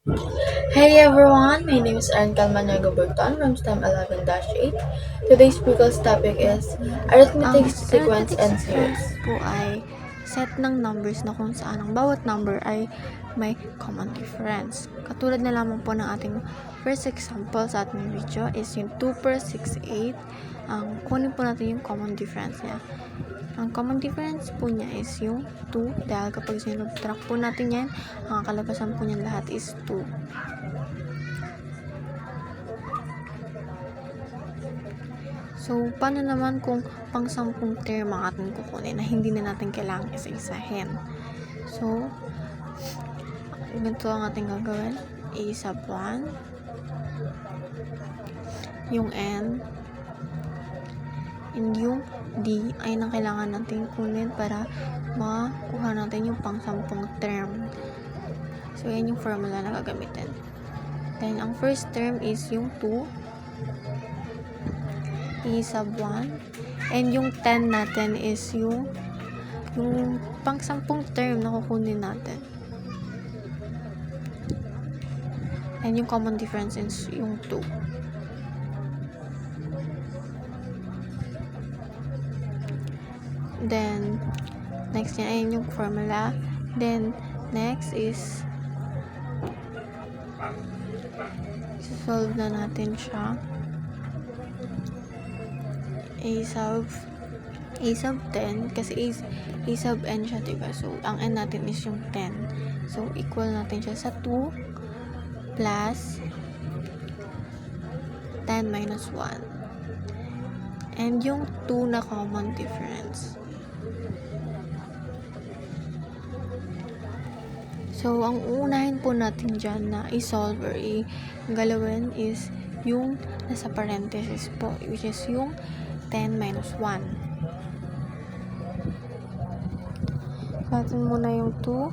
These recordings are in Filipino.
Hey everyone, my name is Erin Calmanago Burton from STEM 11-8. Today's speaker's topic is Ang arithmetic sequence arithmetic and sequence series. po ay set ng numbers na kung saan ang bawat number ay may common difference. Katulad na lamang po ng ating first example sa ating video is yung 2 per 68. Kunin po natin yung common difference niya. Ang common difference po niya is yung 2 dahil kapag sinubtract po natin yan, ang kalabasan po niyan lahat is 2. So, paano naman kung pang 10 term ang ating kukunin na hindi na natin kailangang isa-isahin? So, ganito ang ating gagawin. A sub 1, yung N, and yung D ay nang kailangan natin kunin para makuha natin yung pang 10 term. So, yan yung formula na gagamitin. Then, ang first term is yung 2, E sub 1, and yung 10 natin is yung pang 10 term na kukunin natin. And yung common difference is yung 2. Then, next yan ay yung formula. Then, next is solve na natin siya. A sub 10 kasi A sub n siya, diba? So, ang n natin is yung 10. So, equal natin siya sa 2 plus 10 minus 1. And yung 2 na common difference. So, ang uunahin po natin dyan na i-solve or i-galawin is yung nasa parenthesis po, which is yung 10 minus 1. Natin muna yung 2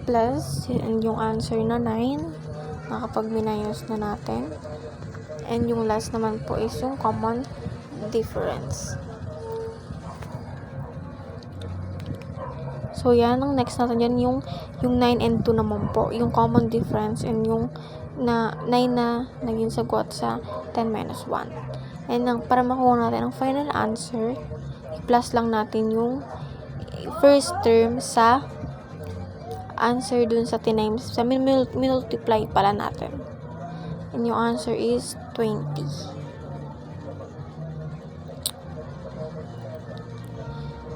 plus, and yung answer na 9, nakapag minus na natin. And yung last naman po is yung common difference. So, yan. Ang next natin yan, yung 9 and 2 naman po. Yung common difference and yung 9 na naging sagot sa 10 minus 1. And para makuha natin ang final answer, i-plus lang natin yung first term sa answer dun sa tinimes, sa multiply pala natin. And yung answer is 20.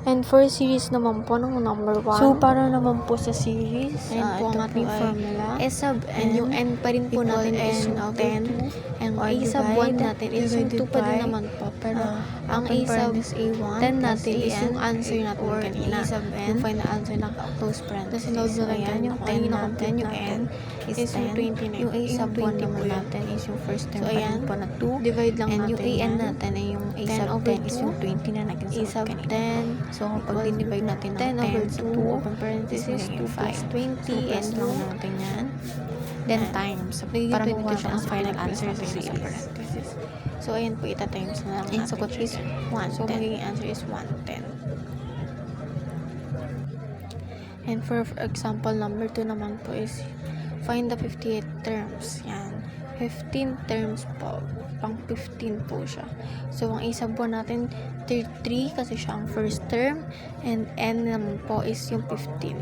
And for series naman po ng number 1. So, para naman po sa series, Ayan po ang ito ating po ay formula. S sub And n, yung n pa rin po equal natin is n yung over 10. 2, And or A sub 1 divide natin is yung 2 pa din by, naman po. Pero ang A open sub parenthesis A1 10 natin plus is yung AN answer natin or kanina. A sub n, Yung final answer na close parenthesis. Tapos So, ayan, yung 10 natin, yung n is yung 10. 20 na. Yung A sub 1 naman po natin is yung first term So, pa ayan, rin po na 2. divide lang And natin yung AN yan. natin ay yung A 10 sub over 10 is yung 20 na naging A sub sagot kanina. 10. So, kapag dinivide natin ng 10 over sa 2, 2, open parenthesis, 2 plus 20, So, plus and lang yung natin yan. then Ayan. times. Magiging Para 22 makuha siya ang ang final final answer answer sa sa parenthesis. So, ayan po, ita-times na lang Ang natin sagot siya. is 110. So, magiging answer is 110. And for example, number 2 naman po is find the 58 terms. Yan. 15 terms po. Pang 15 po siya. So, ang isa po natin, 3 kasi siya ang first term. And n naman po is yung 15.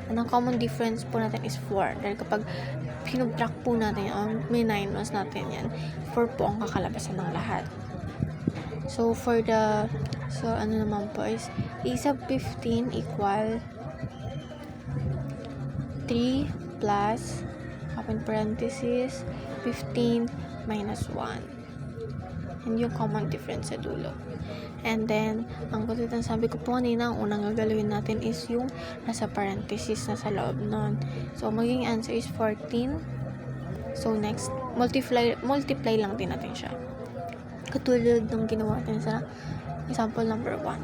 And ang common difference po natin is 4. Dahil kapag pinubtract po natin, may 9 mas natin yan, 4 po ang kakalabasan ng lahat. So, ano naman po is, a sub 15 equal 3 plus, open parenthesis, 15 minus 1. And yung common difference sa dulo. And then, ang katulad ng sabi ko po kanina, ang unang gagalawin natin is yung nasa parenthesis na sa loob nun. So, magiging answer is 14. So, next, multiply lang din natin siya. Katulad ng ginawa natin sa example number 1.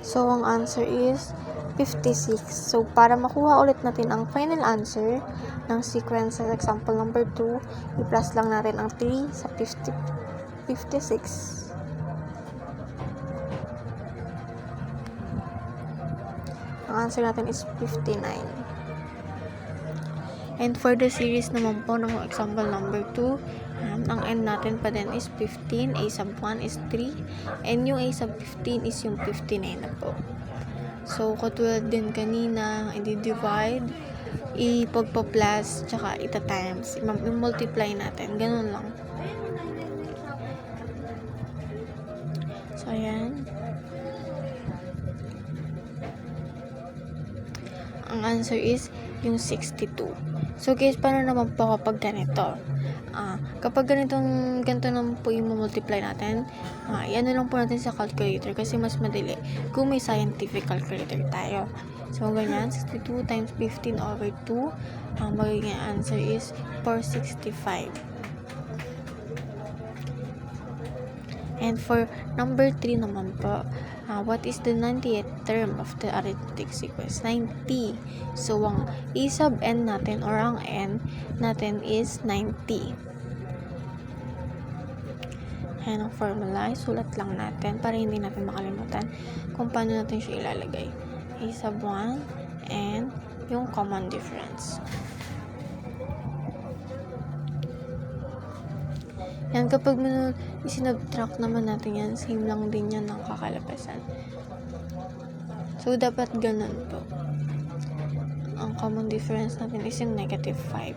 So, ang answer is 56. So, para makuha ulit natin ang final answer ng sequence sa example number 2, i-plus lang natin ang 3 sa 56. ang answer natin is 59. And for the series naman po ng example number 2, ang n natin pa din is 15, a sub 1 is 3, and yung a sub 15 is yung 59 na po. So, katulad din kanina, i-divide, ipagpa-plus, tsaka ita-times, i-multiply natin, ganun lang. So, ayan. Ang answer is yung 62. So guys, paano naman po kapag ganito? Kapag ganito naman po yung multiply natin, i-ano lang po natin sa calculator kasi mas madali kung may scientific calculator tayo. So ganyan, 62 times 15 over 2, ang magiging answer is 465. And for number 3 naman po, what is the 90th term of the arithmetic sequence? 90. So, ang a sub n natin or ang n natin is 90. Ayan ang formula. Sulat lang natin para hindi natin makalimutan kung paano natin siya ilalagay. A sub 1 and yung common difference. Yan, kapag isinubtract naman natin yan, same lang din yan ng kakalabasan. So, dapat ganun po. Ang common difference natin is yung negative 5.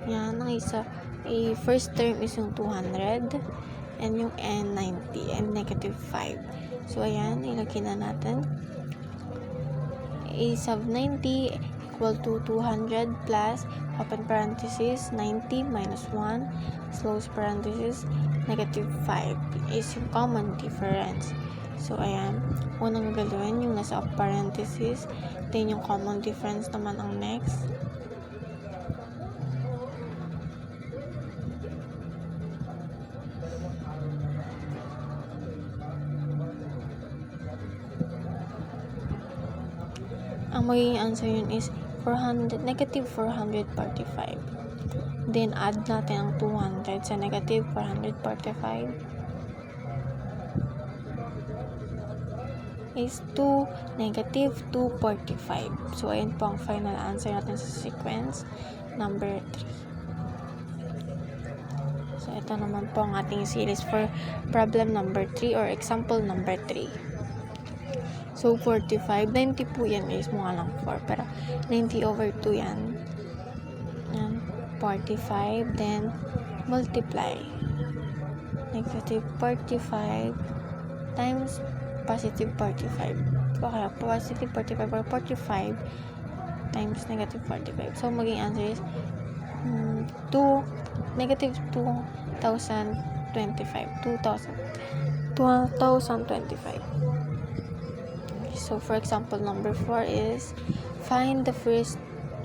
Yan, ang isa, first term is yung 200, and yung n, 90, and negative 5. So, ayan, ilagay na natin. A sub 90 equal to 200 plus, open parenthesis, 90 minus 1, close parenthesis, negative 5 is yung common difference. So, ayan, unang gagawin yung nasa parenthesis, then yung common difference naman ang next. Ang magiging answer yun is negative 445. Then, add natin ang 200 sa negative 445 is negative 245. So, ayun po ang final answer natin sa sequence number 3. So, ito naman po ang ating series for problem number 3 or example number 3. So, 45. 90 po yan guys. Mukha lang 4. Pero, 90 over 2 yan. Yan. 45. Then, multiply. Negative 45 times positive 45. Okay, positive 45 or 45 times negative 45. So, maging answer is negative 2025. 2025. So, for example, number 4 is find the first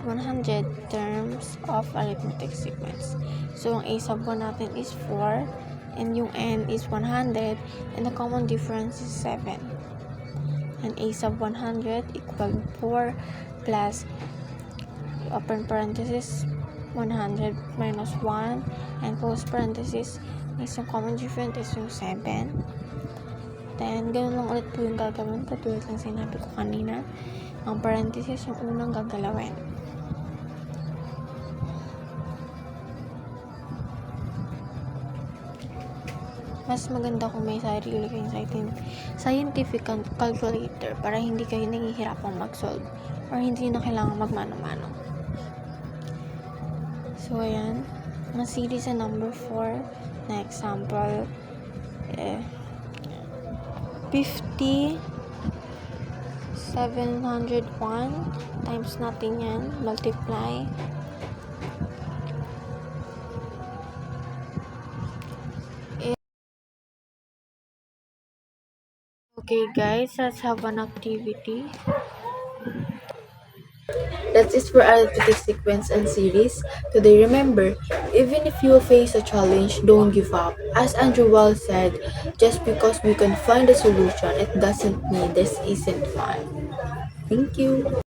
100 terms of arithmetic sequence. So, ang a sub 1 natin is 4, and yung n is 100, and the common difference is 7. And a sub 100 equal 4 plus, open parenthesis, 100 minus 1, and close parenthesis is yung common difference is yung 7. Then, ganun lang ulit po yung gagawin. Katulad lang sinabi ko kanina. Ang parenthesis yung unang gagalawin. Mas maganda kung may sarili kayong scientific calculator para hindi kayo nahihirapang mag-solve or hindi na kailangan magmano-mano. So, ayan. Ang series sa number 4 na example, 50, 701 times natin yan, multiply. Okay guys, let's have an activity. That's it for arithmetic sequence and series. Today, remember, even if you face a challenge, don't give up. As Andrew Wall said, just because we can find a solution, it doesn't mean this isn't fun. Thank you.